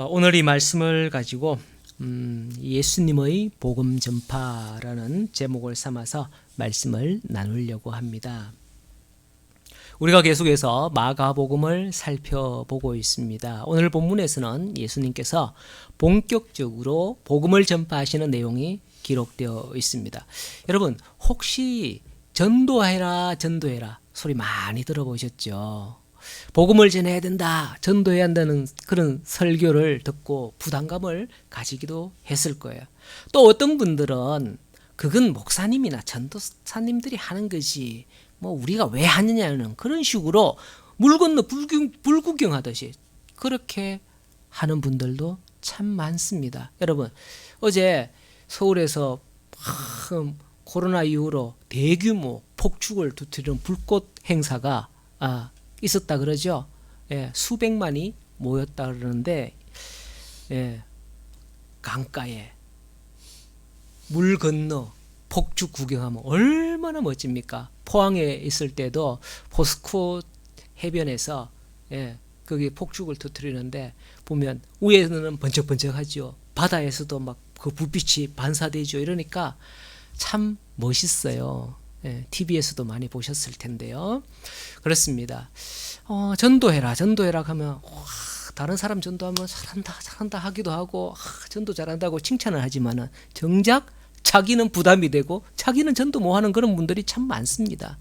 오늘 이 말씀을 가지고 예수님의 복음 전파라는 제목을 삼아서 말씀을 나누려고 합니다. 우리가 계속해서 마가복음을 살펴보고 있습니다. 오늘 본문에서는 예수님께서 본격적으로 복음을 전파하시는 내용이 기록되어 있습니다. 여러분, 혹시 전도해라 소리 많이 들어보셨죠? 복음을 전해야 된다, 전도해야 한다는 그런 설교를 듣고 부담감을 가지기도 했을 거예요. 또 어떤 분들은 그건 목사님이나 전도사님들이 하는 것이 뭐 우리가 왜 하느냐는 그런 식으로 물 건너 불구경하듯이 그렇게 하는 분들도 참 많습니다. 여러분, 어제 서울에서 코로나 이후로 대규모 폭죽을 터뜨리는 불꽃 행사가 있었다 그러죠. 수백만이 모였다 그러는데, 강가에 물 건너 폭죽 구경하면 얼마나 멋집니까? 포항에 있을 때도 포스코 해변에서 거기 폭죽을 터뜨리는데 보면 위에는 번쩍번쩍하죠. 바다에서도 막 그 불빛이 반사되죠. 이러니까 참 멋있어요. TV에서도 많이 보셨을 텐데요. 그렇습니다. 전도해라 하면 다른 사람 전도하면 잘한다 하기도 하고 전도 잘한다고 칭찬을 하지만은 정작 자기는 부담이 되고 자기는 전도 못하는 그런 분들이 참 많습니다.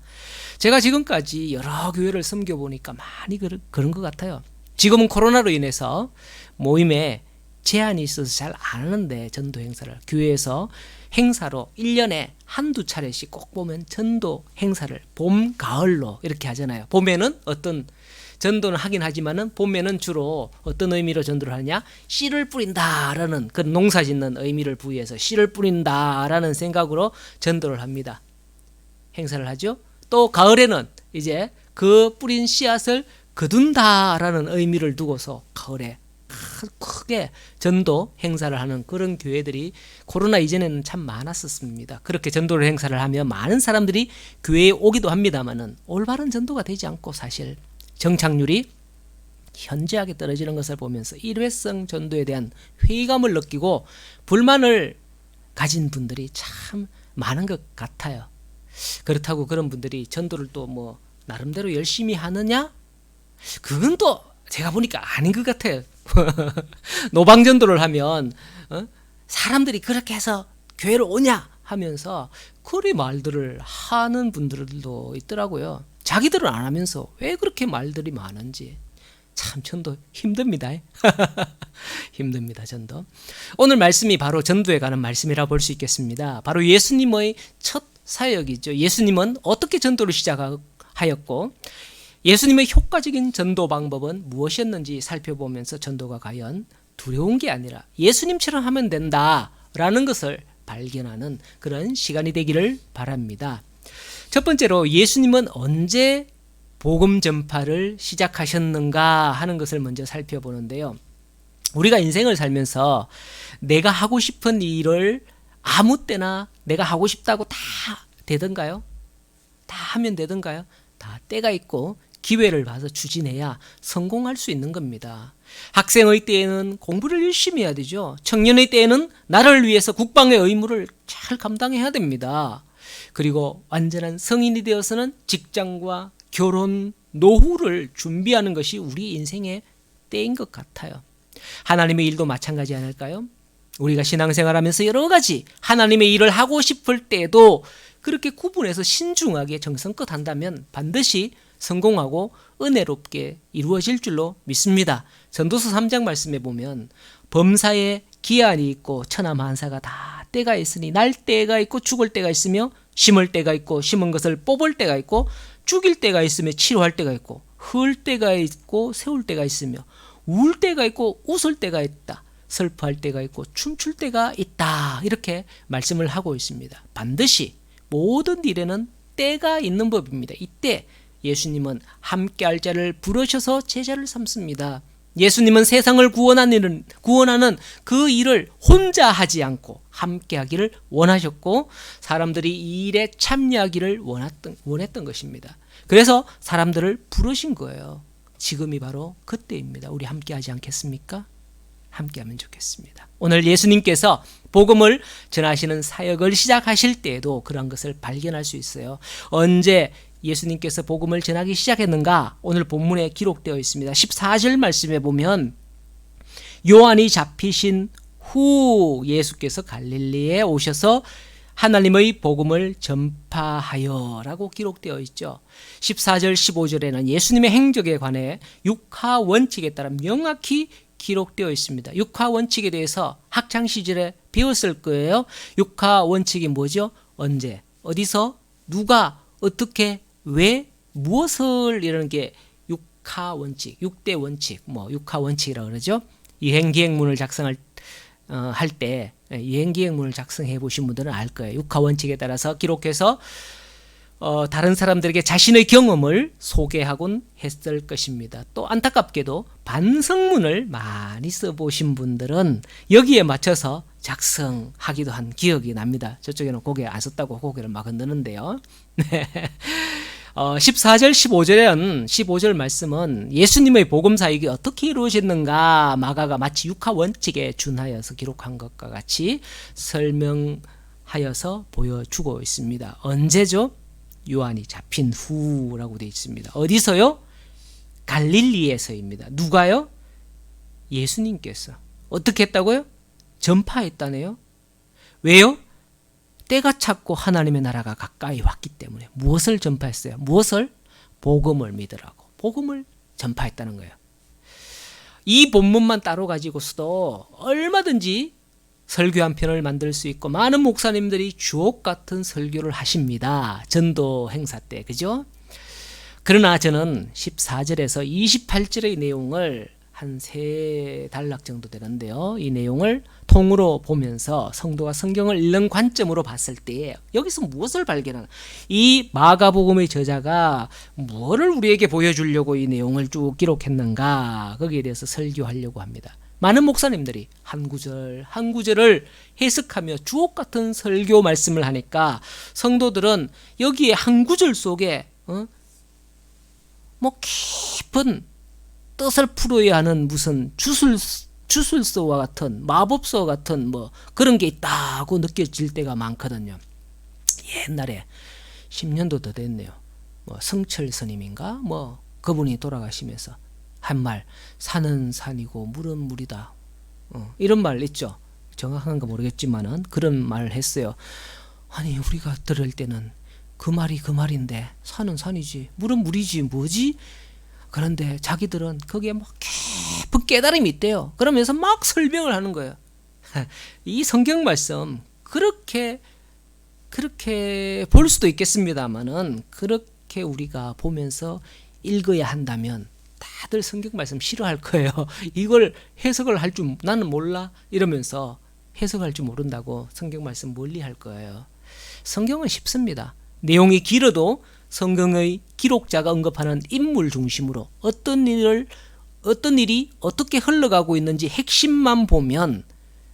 제가 지금까지 여러 교회를 섬겨보니까 많이 그런 것 같아요. 지금은 코로나로 인해서 모임에 제한이 있어서 잘 안 하는데, 전도 행사를 교회에서 행사로 1년에 한두 차례씩 꼭 보면 전도 행사를 봄, 가을로 이렇게 하잖아요. 봄에는 어떤 전도는 하긴 하지만은 봄에는 주로 어떤 의미로 전도를 하느냐? 씨를 뿌린다라는 그 농사 짓는 의미를 부여해서 씨를 뿌린다라는 생각으로 전도를 합니다. 행사를 하죠. 또 가을에는 이제 그 뿌린 씨앗을 거둔다라는 의미를 두고서 가을에 크게 전도 행사를 하는 그런 교회들이 코로나 이전에는 참 많았었습니다. 그렇게 전도를 행사를 하면 많은 사람들이 교회에 오기도 합니다만은 올바른 전도가 되지 않고 사실 정착률이 현저하게 떨어지는 것을 보면서 일회성 전도에 대한 회의감을 느끼고 불만을 가진 분들이 참 많은 것 같아요. 그렇다고 그런 분들이 전도를 또 뭐 나름대로 열심히 하느냐? 그건 또 제가 보니까 아닌 것 같아요. 노방전도를 하면 사람들이 그렇게 해서 교회로 오냐 하면서 그리 말들을 하는 분들도 있더라고요. 자기들은 안 하면서 왜 그렇게 말들이 많은지 참 전도 힘듭니다. 힘듭니다, 전도. 오늘 말씀이 바로 전도에 관한 말씀이라 볼 수 있겠습니다. 바로 예수님의 첫 사역이죠. 예수님은 어떻게 전도를 시작하였고 예수님의 효과적인 전도 방법은 무엇이었는지 살펴보면서 전도가 과연 두려운 게 아니라 예수님처럼 하면 된다라는 것을 발견하는 그런 시간이 되기를 바랍니다. 첫 번째로 예수님은 언제 복음 전파를 시작하셨는가 하는 것을 먼저 살펴보는데요. 우리가 인생을 살면서 내가 하고 싶은 일을 아무 때나 내가 하고 싶다고 다 되던가요? 다 하면 되던가요? 다 때가 있고 기회를 봐서 추진해야 성공할 수 있는 겁니다. 학생의 때에는 공부를 열심히 해야 되죠. 청년의 때에는 나라를 위해서 국방의 의무를 잘 감당해야 됩니다. 그리고 완전한 성인이 되어서는 직장과 결혼, 노후를 준비하는 것이 우리 인생의 때인 것 같아요. 하나님의 일도 마찬가지 아닐까요? 우리가 신앙생활하면서 여러 가지 하나님의 일을 하고 싶을 때도 그렇게 구분해서 신중하게 정성껏 한다면 반드시 성공하고 은혜롭게 이루어질 줄로 믿습니다. 전도서 3장 말씀에 보면 범사에 기한이 있고 천하만사가 다 때가 있으니 날 때가 있고 죽을 때가 있으며 심을 때가 있고 심은 것을 뽑을 때가 있고 죽일 때가 있으며 치료할 때가 있고 흘 때가 있고 세울 때가 있으며 울 때가 있고 웃을 때가 있다. 슬퍼할 때가 있고 춤출 때가 있다. 이렇게 말씀을 하고 있습니다. 반드시 모든 일에는 때가 있는 법입니다. 이때 예수님은 함께할 자를 부르셔서 제자를 삼습니다. 예수님은 세상을 구원하는 그 일을 혼자 하지 않고 함께하기를 원하셨고 사람들이 이 일에 참여하기를 원했던 것입니다. 그래서 사람들을 부르신 거예요. 지금이 바로 그때입니다. 우리 함께하지 않겠습니까? 함께하면 좋겠습니다. 오늘 예수님께서 복음을 전하시는 사역을 시작하실 때에도 그런 것을 발견할 수 있어요. 언제 예수님께서 복음을 전하기 시작했는가? 오늘 본문에 기록되어 있습니다. 14절 말씀에 보면 요한이 잡히신 후 예수께서 갈릴리에 오셔서 하나님의 복음을 전파하여 라고 기록되어 있죠. 14절 15절에는 예수님의 행적에 관해 육하 원칙에 따라 명확히 기록되어 있습니다. 육하 원칙에 대해서 학창시절에 배웠을 거예요. 육하 원칙이 뭐죠? 언제, 어디서, 누가, 어떻게, 왜, 무엇을 이라는 게 육하 원칙, 6대 원칙, 육하 원칙이라고 그러죠. 이행기행문을 작성할 때 이행기행문을 작성해 보신 분들은 알 거예요. 육하 원칙에 따라서 기록해서 다른 사람들에게 자신의 경험을 소개하곤 했을 것입니다. 또 안타깝게도 반성문을 많이 써보신 분들은 여기에 맞춰서 작성하기도 한 기억이 납니다. 저쪽에는 고개 안 썼다고 고개를 막 흔드는데요. 네. 14절 15절 말씀은 예수님의 복음 사역이 어떻게 이루어졌는가 마가가 마치 육하 원칙에 준하여서 기록한 것과 같이 설명하여서 보여주고 있습니다. 언제죠? 요한이 잡힌 후라고 되어 있습니다. 어디서요? 갈릴리에서입니다. 누가요? 예수님께서. 어떻게 했다고요? 전파했다네요. 왜요? 때가 찼고 하나님의 나라가 가까이 왔기 때문에. 무엇을 전파했어요? 무엇을? 복음을 믿으라고. 복음을 전파했다는 거예요. 이 본문만 따로 가지고서도 얼마든지 설교 한 편을 만들 수 있고 많은 목사님들이 주옥 같은 설교를 하십니다. 전도 행사 때, 그죠? 그러나 저는 14절에서 28절의 내용을 한 3단락 정도 되는데요. 이 내용을 통으로 보면서 성도가 성경을 읽는 관점으로 봤을 때 여기서 무엇을 발견하나? 이 마가복음의 저자가 무엇을 우리에게 보여주려고 이 내용을 쭉 기록했는가? 거기에 대해서 설교하려고 합니다. 많은 목사님들이 한 구절 한 구절을 해석하며 주옥 같은 설교 말씀을 하니까 성도들은 여기에 한 구절 속에 깊은 뜻을 풀어야 하는 무슨 주술서와 같은 마법서 같은 그런 게 있다고 느껴질 때가 많거든요. 옛날에 10년도 더 됐네요. 성철 스님인가 그분이 돌아가시면서 한 말, 산은 산이고 물은 물이다. 이런 말 있죠. 정확한가 모르겠지만은 그런 말을 했어요. 아니 우리가 들을 때는 그 말이 그 말인데 산은 산이지 물은 물이지 뭐지? 그런데 자기들은 거기에 깊은 깨달음이 있대요. 그러면서 막 설명을 하는 거예요. 이 성경 말씀 그렇게 볼 수도 있겠습니다만은 그렇게 우리가 보면서 읽어야 한다면 다들 성경 말씀 싫어할 거예요. 이걸 해석을 할 줄 나는 몰라 이러면서 해석할 줄 모른다고 성경 말씀 멀리 할 거예요. 성경은 쉽습니다. 내용이 길어도 성경의 기록자가 언급하는 인물 중심으로 어떤 일이 어떻게 흘러가고 있는지 핵심만 보면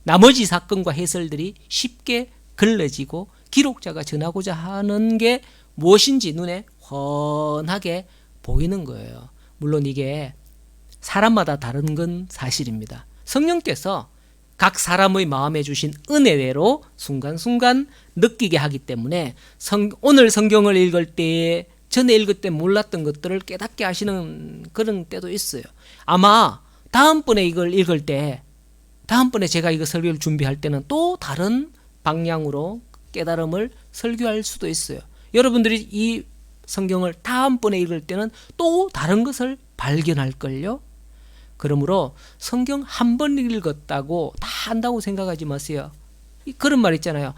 나머지 사건과 해설들이 쉽게 걸러지고 기록자가 전하고자 하는 게 무엇인지 눈에 훤하게 보이는 거예요. 물론 이게 사람마다 다른 건 사실입니다. 성령께서 각 사람의 마음에 주신 은혜대로 순간순간 느끼게 하기 때문에 오늘 성경을 읽을 때에 전에 읽을 때 몰랐던 것들을 깨닫게 하시는 그런 때도 있어요. 아마 다음번에 이걸 읽을 때 다음번에 제가 이거 설교를 준비할 때는 또 다른 방향으로 깨달음을 설교할 수도 있어요. 여러분들이 이 성경을 다음번에 읽을 때는 또 다른 것을 발견할걸요. 그러므로 성경 한 번 읽었다고 다 안다고 생각하지 마세요. 그런 말 있잖아요.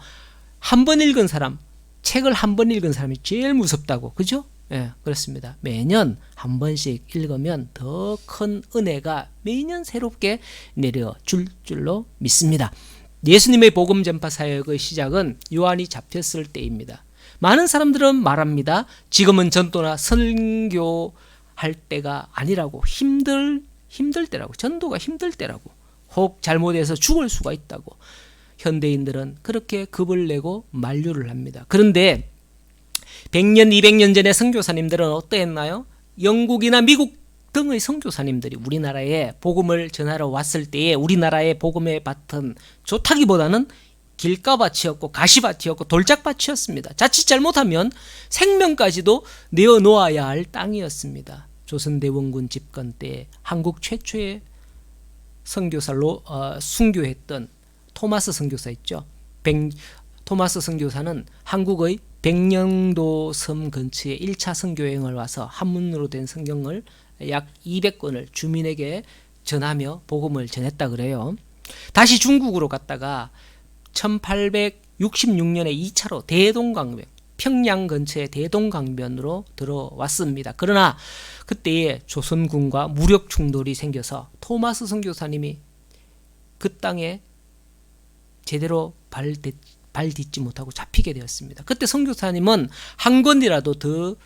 한 번 읽은 사람, 책을 한 번 읽은 사람이 제일 무섭다고. 그죠? 예, 그렇습니다. 매년 한 번씩 읽으면 더 큰 은혜가 매년 새롭게 내려줄 줄로 믿습니다. 예수님의 복음 전파 사역의 시작은 요한이 잡혔을 때입니다. 많은 사람들은 말합니다. 지금은 전도나 선교할 때가 아니라고. 힘들 때라고. 전도가 힘들 때라고. 혹 잘못해서 죽을 수가 있다고. 현대인들은 그렇게 겁을 내고 만류를 합니다. 그런데 100년, 200년 전에 선교사님들은 어떠했나요? 영국이나 미국 등의 선교사님들이 우리나라에 복음을 전하러 왔을 때에 우리나라의 복음의 밭은 좋다기보다는 길가밭이었고 가시밭이었고 돌짝밭이었습니다. 자칫 잘못하면 생명까지도 내어놓아야 할 땅이었습니다. 조선대원군 집권 때 한국 최초의 선교사로 순교했던 토마스 선교사 있죠. 토마스 선교사는 한국의 백령도 섬 근처에 1차 선교여행을 와서 한문으로 된 성경을 약 200권을 주민에게 전하며 복음을 전했다 그래요. 다시 중국으로 갔다가 1866년에 2차로 대동강변, 평양 근처의 대동강변으로 들어왔습니다. 그러나 그때에 조선군과 무력 충돌이 생겨서 토마스 선교사님이 그 땅에 제대로 발 딛지 못하고 잡히게 되었습니다. 그때 선교사님은 한 권이라도 더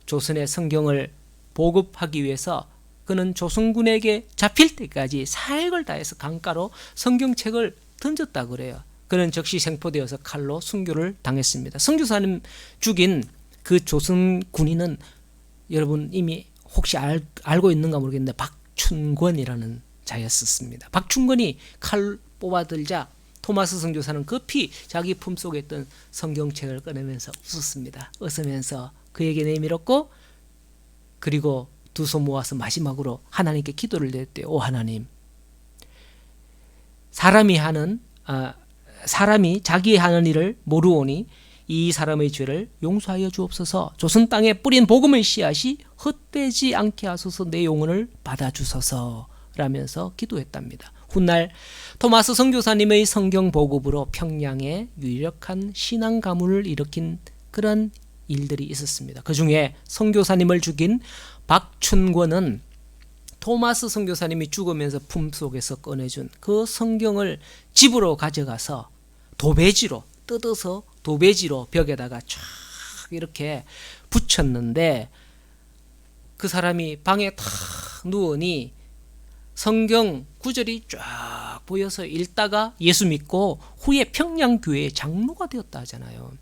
조선의 성경을 보급하기 위해서 그는 조선군에게 잡힐 때까지 사역을 다해서 강가로 성경책을 던졌다 그래요. 그는 즉시 생포되어서 칼로 순교를 당했습니다. 선교사님 죽인 그 조선 군인은 여러분 이미 혹시 알고 있는가 모르겠는데 박춘권이라는 자였었습니다. 박춘권이 칼 뽑아들자 토마스 선교사는 급히 자기 품속에 있던 성경책을 꺼내면서 웃었습니다. 웃으면서 그에게 내밀었고 그리고 두 손 모아서 마지막으로 하나님께 기도를 드렸대요. 오 하나님, 사람이 자기 하는 일을 모르오니 이 사람의 죄를 용서하여 주옵소서. 조선 땅에 뿌린 복음의 씨앗이 헛되지 않게 하소서. 내 영혼을 받아주소서 라면서 기도했답니다. 훗날 토마스 선교사님의 성경 보급으로 평양에 유력한 신앙 가문을 일으킨 그런 일들이 있었습니다. 그 중에 선교사님을 죽인 박춘권은 토마스 선교사님이 죽으면서 품속에서 꺼내준 그 성경을 집으로 가져가서 도배지로 뜯어서 도배지로 벽에다가 쫙 이렇게 붙였는데 그 사람이 방에 탁 누우니 성경 구절이 쫙 보여서 읽다가 예수 믿고 후에 평양교회의 장로가 되었다 하잖아요.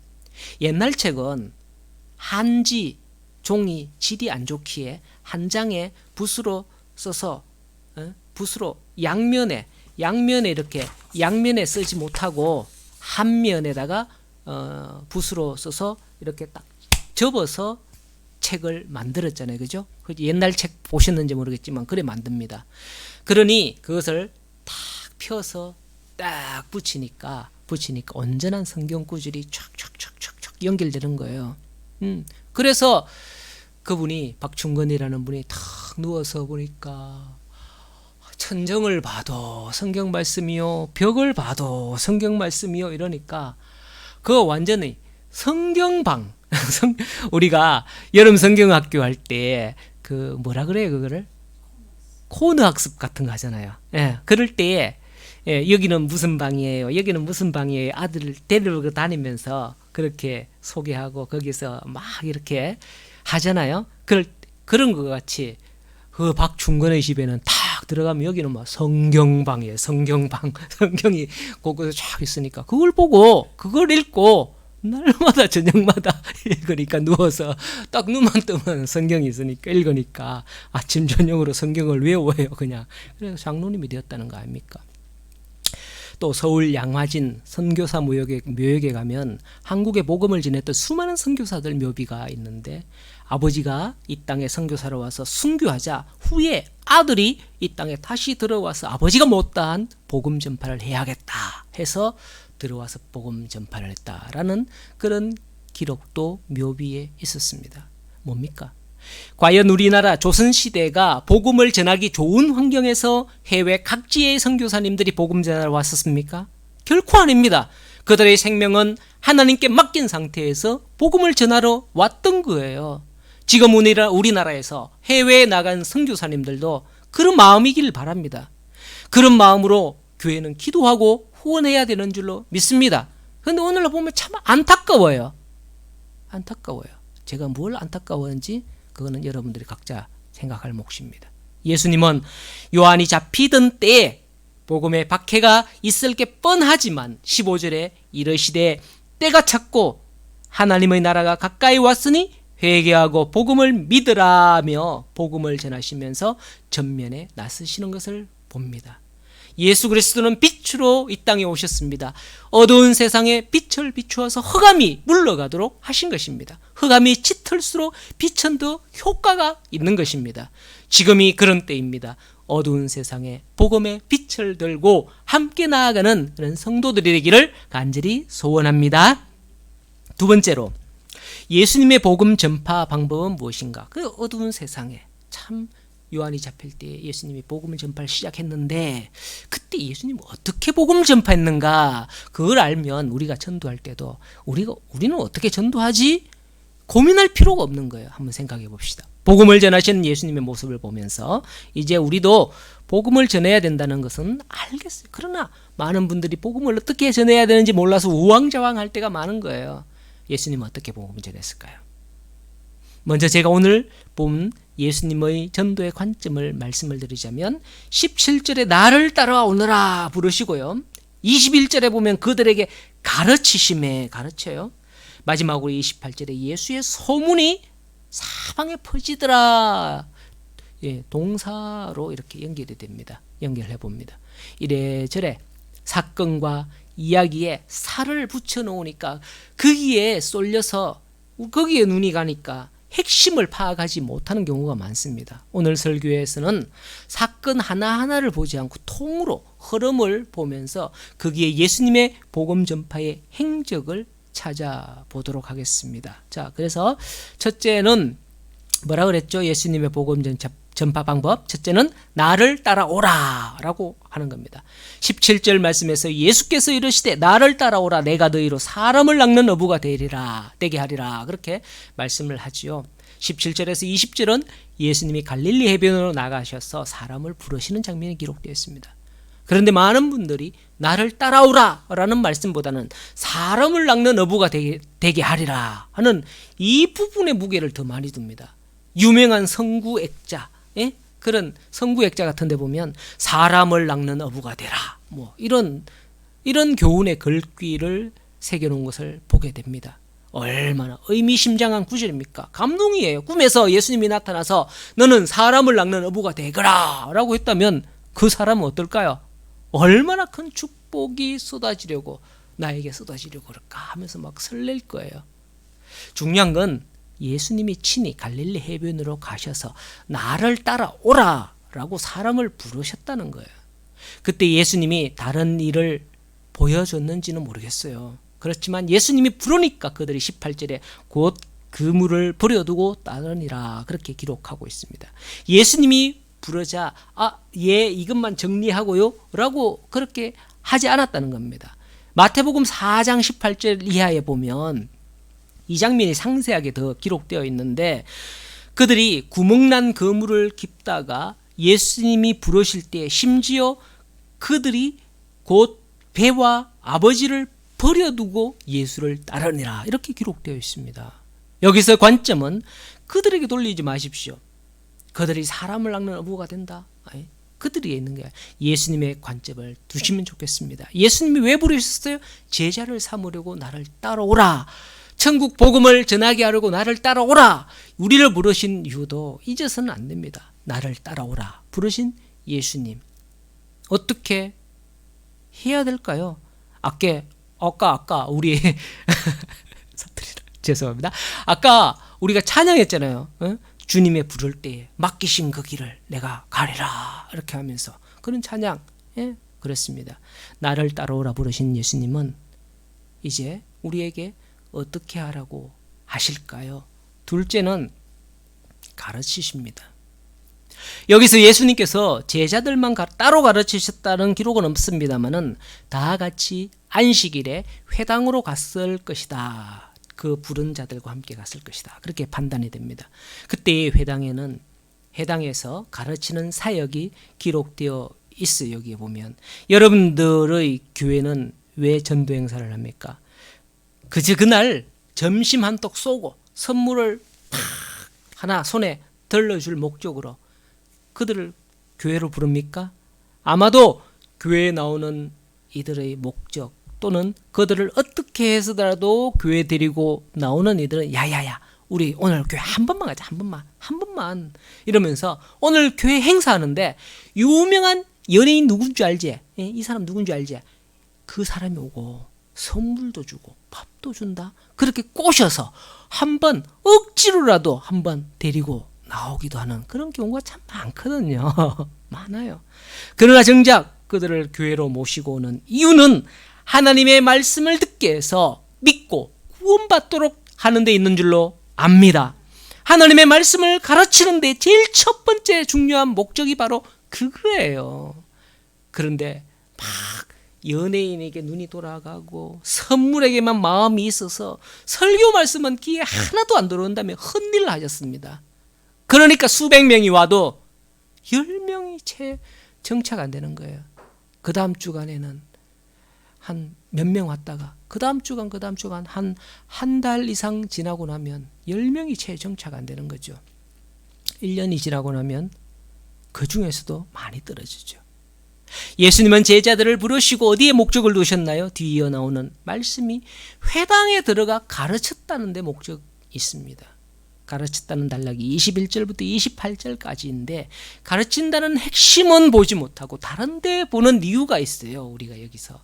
옛날 책은 한지 종이 질이 안 좋기에 한 장에 붓으로 써서 붓으로 양면에 이렇게 양면에 쓰지 못하고 한 면에다가 붓으로 써서 이렇게 딱 접어서 책을 만들었잖아요. 그죠? 옛날 책 보셨는지 모르겠지만 그래 만듭니다. 그러니 그것을 탁 펴서 딱 붙이니까 온전한 성경 구절이 촥촥촥촥 연결되는 거예요. 그래서 그분이 박충건이라는 분이 탁 누워서 보니까 천정을 봐도 성경 말씀이요, 벽을 봐도 성경 말씀이요 이러니까 그거 완전히 성경방. 우리가 여름 성경학교 할 때 그 뭐라 그래요 그거를 코너 학습 같은 거 하잖아요. 예, 그럴 때에 여기는 무슨 방이에요, 여기는 무슨 방이에요, 아들을 데리고 다니면서 그렇게 소개하고 거기서 막 이렇게 하잖아요. 그런 것 같이 그 박충건의 집에는 탁 들어가면 여기는 막 성경방이에요. 성경방. 성경이 곳곳에 쫙 있으니까 그걸 보고 그걸 읽고 날마다 저녁마다 읽으니까 누워서 딱 눈만 뜨면 성경이 있으니까 읽으니까 아침 저녁으로 성경을 외워요 그냥. 그래서 장로님이 되었다는 거 아닙니까? 또 서울 양화진 선교사 묘역에 가면 한국에 복음을 전했던 수많은 선교사들 묘비가 있는데 아버지가 이 땅에 선교사로 와서 순교하자 후에 아들이 이 땅에 다시 들어와서 아버지가 못다한 복음 전파를 해야겠다 해서 들어와서 복음 전파를 했다라는 그런 기록도 묘비에 있었습니다. 뭡니까? 과연 우리나라 조선시대가 복음을 전하기 좋은 환경에서 해외 각지의 선교사님들이 복음 전하러 왔었습니까? 결코 아닙니다. 그들의 생명은 하나님께 맡긴 상태에서 복음을 전하러 왔던 거예요. 지금 우리나라에서 해외에 나간 선교사님들도 그런 마음이길 바랍니다. 그런 마음으로 교회는 기도하고 후원해야 되는 줄로 믿습니다. 그런데 오늘날 보면 참 안타까워요. 제가 뭘 안타까워하는지 그거는 여러분들이 각자 생각할 몫입니다. 예수님은 요한이 잡히던 때에 복음의 박해가 있을 게 뻔하지만 15절에 이르시되 때가 찼고 하나님의 나라가 가까이 왔으니 회개하고 복음을 믿으라며 복음을 전하시면서 전면에 나서시는 것을 봅니다. 예수 그리스도는 빛으로 이 땅에 오셨습니다. 어두운 세상에 빛을 비추어서 흑암이 물러가도록 하신 것입니다. 흑암이 짙을수록 빛은 더 효과가 있는 것입니다. 지금이 그런 때입니다. 어두운 세상에 복음의 빛을 들고 함께 나아가는 그런 성도들이 되기를 간절히 소원합니다. 두 번째로, 예수님의 복음 전파 방법은 무엇인가? 그 어두운 세상에 참 요한이 잡힐 때 예수님이 복음을 전파를 시작했는데 그때 예수님이 어떻게 복음을 전파했는가? 그걸 알면 우리가 전도할 때도 우리는 어떻게 전도하지? 고민할 필요가 없는 거예요. 한번 생각해 봅시다. 복음을 전하시는 예수님의 모습을 보면서 이제 우리도 복음을 전해야 된다는 것은 알겠어요. 그러나 많은 분들이 복음을 어떻게 전해야 되는지 몰라서 우왕좌왕할 때가 많은 거예요. 예수님은 어떻게 복음을 전했을까요? 먼저 제가 오늘 본 예수님의 전도의 관점을 말씀을 드리자면 17절에 나를 따라오너라 부르시고요. 21절에 보면 그들에게 가르치심에 가르쳐요. 마지막으로 28절에 예수의 소문이 사방에 퍼지더라. 동사로 이렇게 연결이 됩니다. 연결해 봅니다. 이래저래 사건과 이야기에 살을 붙여 놓으니까 거기에 쏠려서 거기에 눈이 가니까 핵심을 파악하지 못하는 경우가 많습니다. 오늘 설교에서는 사건 하나하나를 보지 않고 통으로 흐름을 보면서 거기에 예수님의 복음 전파의 행적을 찾아보도록 하겠습니다. 자, 그래서 첫째는 뭐라 그랬죠? 예수님의 복음 전파 방법. 첫째는 나를 따라오라 라고 하는 겁니다. 17절 말씀에서 예수께서 이르시되 나를 따라오라 내가 너희로 사람을 낚는 어부가 되게 하리라 그렇게 말씀을 하지요. 17절에서 20절은 예수님이 갈릴리 해변으로 나가셔서 사람을 부르시는 장면이 기록되어 있습니다. 그런데 많은 분들이 나를 따라오라 라는 말씀보다는 사람을 낚는 어부가 되게 하리라 하는 이 부분의 무게를 더 많이 둡니다. 유명한 성구액자, 그런 성구액자 같은 데 보면 사람을 낚는 어부가 되라 뭐 이런 교훈의 글귀를 새겨놓은 것을 보게 됩니다. 얼마나 의미심장한 구절입니까? 감동이에요. 꿈에서 예수님이 나타나서 너는 사람을 낚는 어부가 되거라 라고 했다면 그 사람은 어떨까요? 얼마나 큰 축복이 나에게 쏟아지려고 그럴까 하면서 막 설렐 거예요. 중요한 건 예수님이 친히 갈릴리 해변으로 가셔서 나를 따라오라 라고 사람을 부르셨다는 거예요. 그때 예수님이 다른 일을 보여줬는지는 모르겠어요. 그렇지만 예수님이 부르니까 그들이 18절에 곧 그물을 버려두고 따르니라 그렇게 기록하고 있습니다. 예수님이 부르자 이것만 정리하고요 라고 그렇게 하지 않았다는 겁니다. 마태복음 4장 18절 이하에 보면 이 장면이 상세하게 더 기록되어 있는데 그들이 구멍난 그물을 깁다가 예수님이 부르실 때 심지어 그들이 곧 배와 아버지를 버려두고 예수를 따르니라 이렇게 기록되어 있습니다. 여기서 관점은 그들에게 돌리지 마십시오. 그들이 사람을 낚는 어부가 된다. 그들이 있는 거야. 예수님의 관점을 두시면 좋겠습니다. 예수님이 왜 부르셨어요? 제자를 삼으려고 나를 따라오라. 천국 복음을 전하게 하려고 나를 따라오라. 우리를 부르신 이유도 잊어서는 안 됩니다. 나를 따라오라. 부르신 예수님. 어떻게 해야 될까요? 아까 우리 죄송합니다. 아까 우리가 찬양했잖아요. 주님의 부를 때에 맡기신 그 길을 내가 가리라 이렇게 하면서 그런 찬양 그렇습니다. 나를 따라오라 부르신 예수님은 이제 우리에게 어떻게 하라고 하실까요? 둘째는 가르치십니다. 여기서 예수님께서 제자들만 따로 가르치셨다는 기록은 없습니다만은 다 같이 안식일에 회당으로 갔을 것이다. 그 부른 자들과 함께 갔을 것이다. 그렇게 판단이 됩니다. 그때 회당에서 가르치는 사역이 기록되어 있어요. 여기에 보면 여러분들의 교회는 왜 전도 행사를 합니까? 그날 점심 한턱 쏘고 선물을 팍 하나 손에 들러줄 목적으로 그들을 교회로 부릅니까? 아마도 교회에 나오는 이들의 목적 또는 그들을 어떻게 해서라도 교회 데리고 나오는 이들은 야야야 우리 오늘 교회 한 번만 가자. 한 번만 이러면서 오늘 교회 행사하는데 유명한 연예인 누군지 알지? 이 사람 누군지 알지? 그 사람이 오고 선물도 주고 밥도 준다. 그렇게 꼬셔서 한번 억지로라도 한번 데리고 나오기도 하는 그런 경우가 참 많거든요. 많아요. 그러나 정작 그들을 교회로 모시고 오는 이유는 하나님의 말씀을 듣게 해서 믿고 구원받도록 하는 데 있는 줄로 압니다. 하나님의 말씀을 가르치는 데 제일 첫 번째 중요한 목적이 바로 그거예요. 그런데 막 연예인에게 눈이 돌아가고 선물에게만 마음이 있어서 설교 말씀은 귀에 하나도 안 들어온다며 헛일을 하셨습니다. 그러니까 수백 명이 와도 10명이 채 정착 안 되는 거예요. 그 다음 주간에는 한 몇 명 왔다가 그 다음 주간 한 달 이상 지나고 나면 10명이 채 정착 안 되는 거죠. 1년이 지나고 나면 그 중에서도 많이 떨어지죠. 예수님은 제자들을 부르시고 어디에 목적을 두셨나요? 뒤이어 나오는 말씀이 회당에 들어가 가르쳤다는 데 목적이 있습니다. 가르쳤다는 단락이 21절부터 28절까지인데 가르친다는 핵심은 보지 못하고 다른 데 보는 이유가 있어요. 우리가 여기서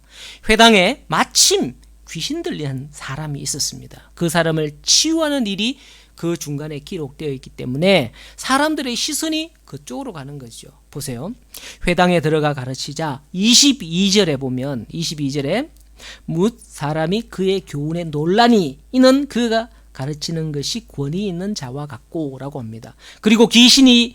회당에 마침 귀신 들린 사람이 있었습니다. 그 사람을 치유하는 일이 그 중간에 기록되어 있기 때문에 사람들의 시선이 그쪽으로 가는 거죠. 보세요. 회당에 들어가 가르치자 22절에 보면 22절에 뭇 사람이 그의 교훈에 논란이 이는 그가 가르치는 것이 권위 있는 자와 같고 라고 합니다. 그리고 귀신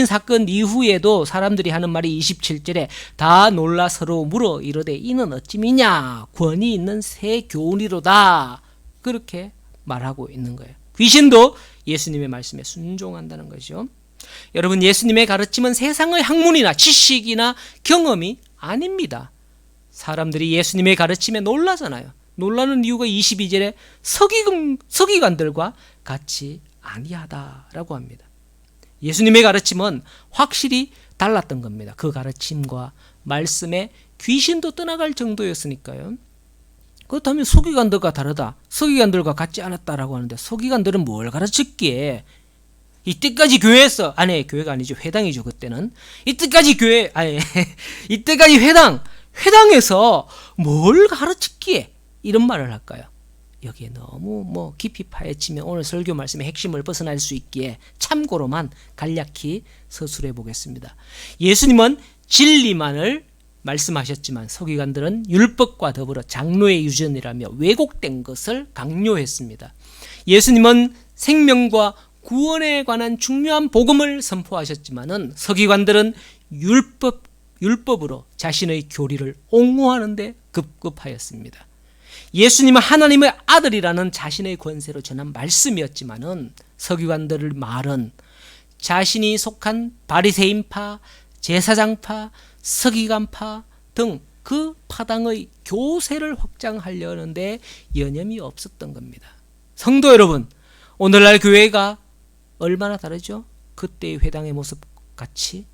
사건 이후에도 사람들이 하는 말이 27절에 다 놀라 서로 물어 이르되 이는 어찌미냐 권위 있는 새 교훈이로다 그렇게 말하고 있는 거예요. 귀신도 예수님의 말씀에 순종한다는 거죠. 여러분 예수님의 가르침은 세상의 학문이나 지식이나 경험이 아닙니다. 사람들이 예수님의 가르침에 놀라잖아요. 놀라는 이유가 22절에 서기관들과 같이 아니하다라고 합니다. 예수님의 가르침은 확실히 달랐던 겁니다. 그 가르침과 말씀에 귀신도 떠나갈 정도였으니까요. 그렇다면 서기관들과 다르다. 서기관들과 같지 않았다라고 하는데 서기관들은 뭘 가르쳤기에 이때까지 교회에서 교회가 아니죠. 회당이죠. 그때는 이때까지 이때까지 회당에서 뭘 가르쳤기에 이런 말을 할까요? 여기에 너무 깊이 파헤치면 오늘 설교 말씀의 핵심을 벗어날 수 있기에 참고로만 간략히 서술해 보겠습니다. 예수님은 진리만을 말씀하셨지만 서기관들은 율법과 더불어 장로의 유전이라며 왜곡된 것을 강요했습니다. 예수님은 생명과 구원에 관한 중요한 복음을 선포하셨지만은 서기관들은 율법으로 자신의 교리를 옹호하는 데 급급하였습니다. 예수님은 하나님의 아들이라는 자신의 권세로 전한 말씀이었지만은 서기관들의 말은 자신이 속한 바리새인파, 제사장파, 서기관파 등 그 파당의 교세를 확장하려는데 여념이 없었던 겁니다. 성도 여러분, 오늘날 교회가 얼마나 다르죠? 그때의 회당의 모습 같이?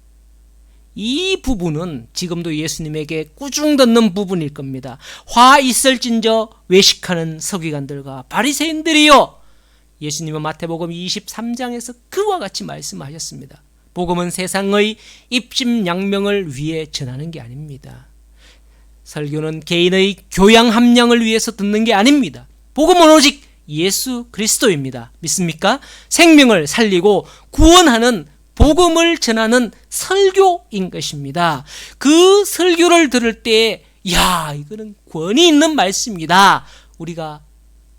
이 부분은 지금도 예수님에게 꾸중 듣는 부분일 겁니다. 화 있을진저 외식하는 서기관들과 바리새인들이요. 예수님은 마태복음 23장에서 그와 같이 말씀하셨습니다. 복음은 세상의 입심양명을 위해 전하는 게 아닙니다. 설교는 개인의 교양 함량을 위해서 듣는 게 아닙니다. 복음은 오직 예수 그리스도입니다. 믿습니까? 생명을 살리고 구원하는 복음을 전하는 설교인 것입니다. 그 설교를 들을 때 이거는 권위 있는 말씀이다. 우리가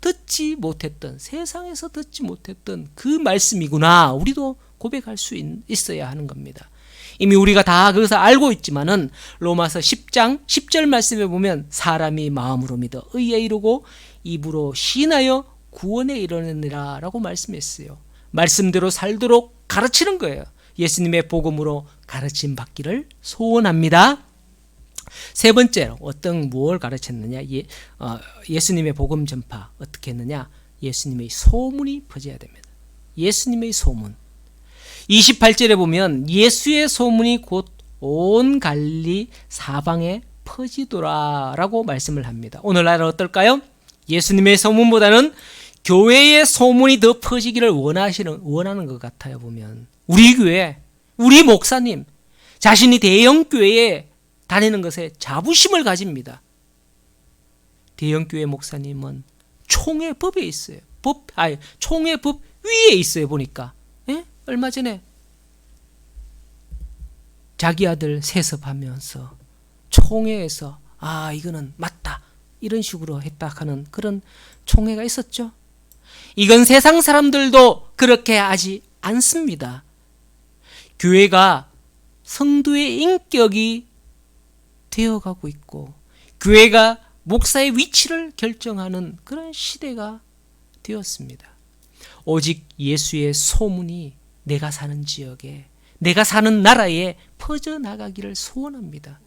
듣지 못했던 세상에서 듣지 못했던 그 말씀이구나. 우리도 고백할 수 있어야 하는 겁니다. 이미 우리가 다 그것을 알고 있지만은 로마서 10장 10절 말씀에 보면 사람이 마음으로 믿어 의에 이르고 입으로 시인하여 구원에 이르느니라 라고 말씀했어요. 말씀대로 살도록 가르치는 거예요. 예수님의 복음으로 가르침 받기를 소원합니다. 세 번째로 뭘 가르쳤느냐? 예수님의 복음 전파 어떻게 했느냐? 예수님의 소문이 퍼져야 됩니다. 예수님의 소문. 28절에 보면 예수의 소문이 곧 온 갈릴리 사방에 퍼지더라 라고 말씀을 합니다. 오늘날은 어떨까요? 예수님의 소문보다는 교회의 소문이 더 퍼지기를 원하는 것 같아요. 보면 우리 교회, 우리 목사님 자신이 대형 교회에 다니는 것에 자부심을 가집니다. 대형 교회 목사님은 총회 법에 있어요. 총회 법 위에 있어요. 보니까 얼마 전에 자기 아들 세습하면서 총회에서 이거는 맞다 이런 식으로 했다 하는 그런 총회가 있었죠. 이건 세상 사람들도 그렇게 하지 않습니다. 교회가 성도의 인격이 되어가고 있고 교회가 목사의 위치를 결정하는 그런 시대가 되었습니다. 오직 예수의 소문이 내가 사는 지역에, 내가 사는 나라에 퍼져나가기를 소원합니다.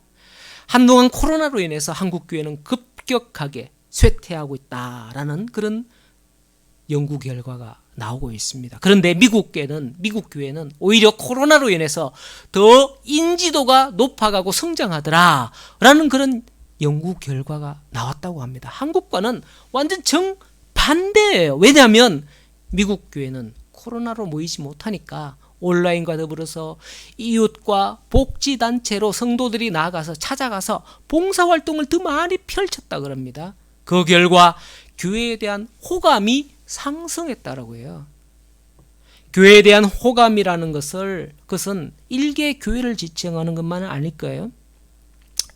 한동안 코로나로 인해서 한국 교회는 급격하게 쇠퇴하고 있다라는 그런 연구 결과가 나오고 있습니다. 그런데 미국 교회는 오히려 코로나로 인해서 더 인지도가 높아가고 성장하더라라는 그런 연구 결과가 나왔다고 합니다. 한국과는 완전 정반대예요. 왜냐하면 미국 교회는 코로나로 모이지 못하니까 온라인과 더불어서 이웃과 복지단체로 성도들이 나아가서 찾아가서 봉사활동을 더 많이 펼쳤다 그럽니다. 그 결과 교회에 대한 호감이 상승했다라고 해요. 교회에 대한 호감이라는 그것은 일개 교회를 지칭하는 것만은 아닐 거예요.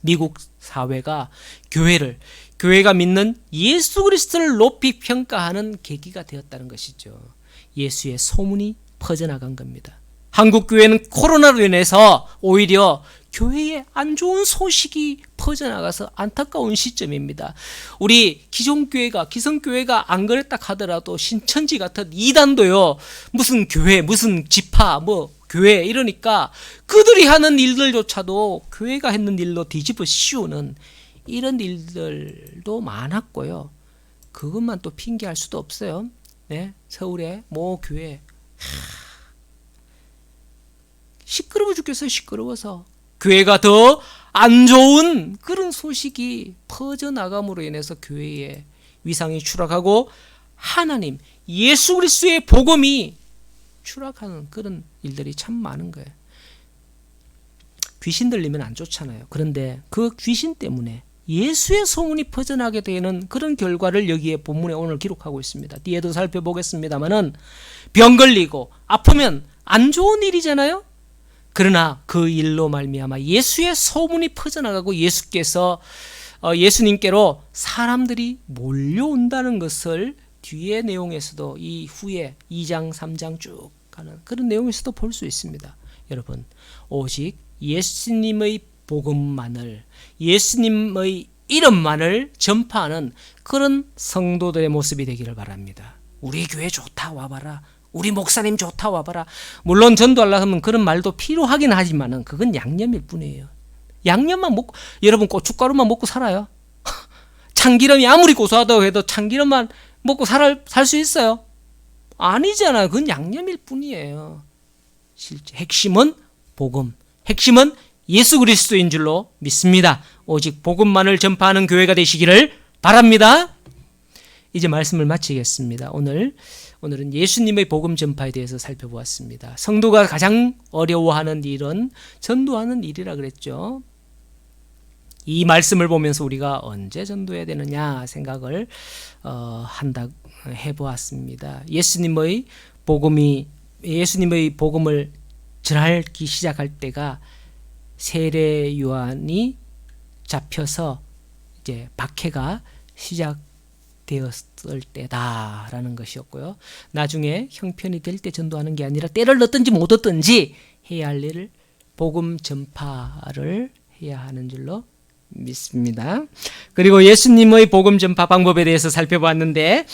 미국 사회가 교회가 믿는 예수 그리스도를 높이 평가하는 계기가 되었다는 것이죠. 예수의 소문이 퍼져나간 겁니다. 한국 교회는 코로나로 인해서 오히려 교회에 안 좋은 소식이 퍼져나가서 안타까운 시점입니다. 우리 기성교회가 안 그랬다 하더라도 신천지 같은 이단도요, 무슨 교회, 무슨 지파, 교회 이러니까 그들이 하는 일들조차도 교회가 했는 일로 뒤집어 씌우는 이런 일들도 많았고요. 그것만 또 핑계할 수도 없어요. 서울의 모 교회 시끄러워 죽겠어요. 시끄러워서 교회가 더 안 좋은 그런 소식이 퍼져나감으로 인해서 교회의 위상이 추락하고 하나님 예수 그리스도의 복음이 추락하는 그런 일들이 참 많은 거예요. 귀신 들리면 안 좋잖아요. 그런데 그 귀신 때문에 예수의 소문이 퍼져나게 되는 그런 결과를 여기에 본문에 오늘 기록하고 있습니다. 뒤에도 살펴보겠습니다만은 병 걸리고 아프면 안 좋은 일이잖아요. 그러나 그 일로 말미암아 예수의 소문이 퍼져나가고 예수님께로 사람들이 몰려온다는 것을 뒤의 내용에서도 이 후에 2장 3장 쭉 가는 그런 내용에서도 볼 수 있습니다. 여러분 오직 예수님의 복음만을, 예수님의 이름만을 전파하는 그런 성도들의 모습이 되기를 바랍니다. 우리 교회 좋다 와봐라, 우리 목사님 좋다 와봐라. 물론 전도하려고 하면 그런 말도 필요하긴 하지만은 그건 양념일 뿐이에요. 양념만 먹고, 여러분 고춧가루만 먹고 살아요? 참기름이 아무리 고소하다고 해도 참기름만 먹고 살 수 있어요? 아니잖아요. 그건 양념일 뿐이에요. 실제 핵심은 복음, 핵심은 예수 그리스도인 줄로 믿습니다. 오직 복음만을 전파하는 교회가 되시기를 바랍니다. 이제 말씀을 마치겠습니다. 오늘은 예수님의 복음 전파에 대해서 살펴보았습니다. 성도가 가장 어려워하는 일은 전도하는 일이라 그랬죠. 이 말씀을 보면서 우리가 언제 전도해야 되느냐 생각을 해보았습니다. 예수님의 복음을 전하기 시작할 때가 세례 요한이 잡혀서 이제 박해가 시작되었을 때다라는 것이었고요. 나중에 형편이 될 때 전도하는 게 아니라 때를 얻든지 못 얻든지 해야 할 일을 복음 전파를 해야 하는 줄로 믿습니다. 그리고 예수님의 복음 전파 방법에 대해서 살펴봤는데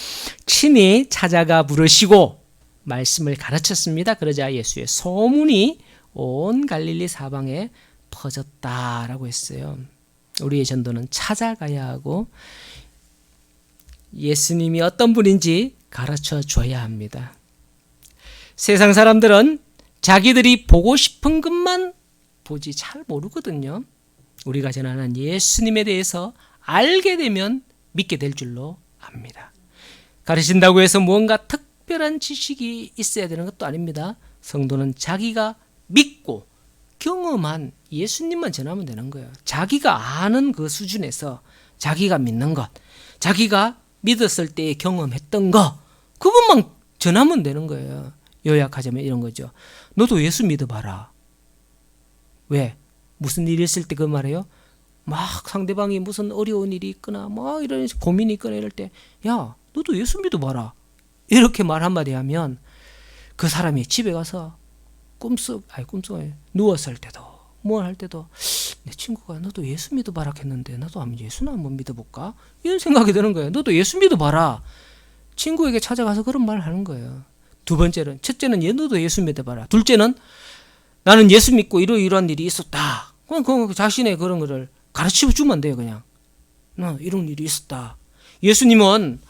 친히 찾아가 부르시고 말씀을 가르쳤습니다. 그러자 예수의 소문이 온 갈릴리 사방에 퍼졌다라고 했어요. 우리의 전도는 찾아가야 하고 예수님이 어떤 분인지 가르쳐 줘야 합니다. 세상 사람들은 자기들이 보고 싶은 것만 보지 잘 모르거든요. 우리가 전하는 예수님에 대해서 알게 되면 믿게 될 줄로 압니다. 가르친다고 해서 무언가 특별한 지식이 있어야 되는 것도 아닙니다. 성도는 자기가 믿고 경험한 예수님만 전하면 되는 거예요. 자기가 아는 그 수준에서 자기가 믿는 것, 자기가 믿었을 때 경험했던 거, 그것만 전하면 되는 거예요. 요약하자면 이런 거죠. 너도 예수 믿어봐라. 왜? 무슨 일이 있을 때 그 말이에요? 막 상대방이 무슨 어려운 일이 있거나 막 이런 고민이 있거나 이럴 때, 야, 너도 예수 믿어봐라. 이렇게 말 한마디 하면 그 사람이 집에 가서 꿈속에 누웠을 때도 뭘 할 때도 내 친구가 너도 예수 믿어봐라 했는데 나도 한번 예수나 한번 믿어볼까? 이런 생각이 드는 거예요. 너도 예수 믿어봐라. 친구에게 찾아가서 그런 말을 하는 거예요. 두 번째는, 첫째는 너도 예수 믿어봐라. 둘째는 나는 예수 믿고 이러이러한 일이 있었다. 그냥 그 자신의 그런 거를 가르쳐 주면 돼요. 그냥 나 이런 일이 있었다. 예수님은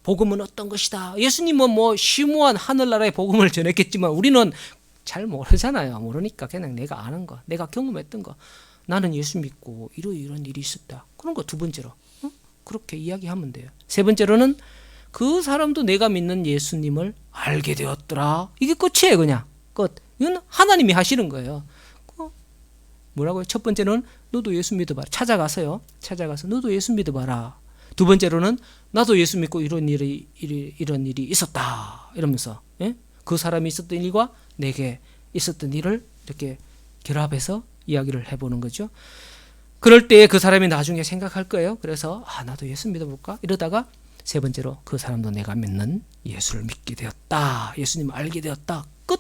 복음은 어떤 것이다. 예수님은 뭐 심오한 하늘나라의 복음을 전했겠지만 우리는 잘 모르잖아요. 모르니까 그냥 내가 아는 거, 내가 경험했던 거. 나는 예수 믿고 이런 일이 있었다. 그런 거 두 번째로 그렇게 이야기하면 돼요. 세 번째로는 그 사람도 내가 믿는 예수님을 알게 되었더라. 이게 끝이에요. 그냥 끝. 이건 하나님이 하시는 거예요. 뭐라고요? 첫 번째는 너도 예수 믿어봐라. 찾아가서 너도 예수 믿어봐라. 두 번째로는 나도 예수 믿고 이런 일이 있었다. 이러면서 그 사람이 있었던 일과 내게 있었던 일을 이렇게 결합해서 이야기를 해보는 거죠. 그럴 때 그 사람이 나중에 생각할 거예요. 그래서 나도 예수 믿어볼까? 이러다가 세 번째로 그 사람도 내가 믿는 예수를 믿게 되었다. 예수님을 알게 되었다. 끝.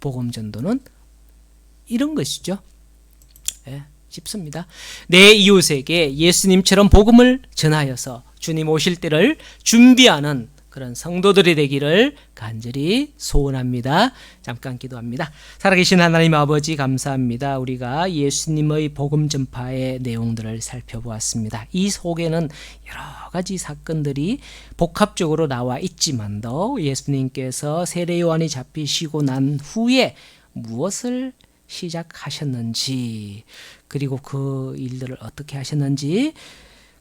복음 전도는 이런 것이죠. 쉽습니다. 내 이웃에게 예수님처럼 복음을 전하여서 주님 오실 때를 준비하는 그런 성도들이 되기를 간절히 소원합니다. 잠깐 기도합니다. 살아계신 하나님 아버지 감사합니다. 우리가 예수님의 복음 전파의 내용들을 살펴보았습니다. 이 속에는 여러 가지 사건들이 복합적으로 나와 있지만도 예수님께서 세례 요한이 잡히시고 난 후에 무엇을 시작하셨는지, 그리고 그 일들을 어떻게 하셨는지,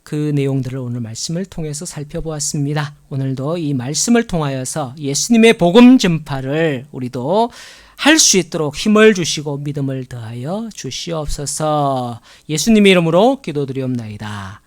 그 내용들을 오늘 말씀을 통해서 살펴보았습니다. 오늘도 이 말씀을 통하여서 예수님의 복음 전파를 우리도 할 수 있도록 힘을 주시고 믿음을 더하여 주시옵소서. 예수님의 이름으로 기도드리옵나이다.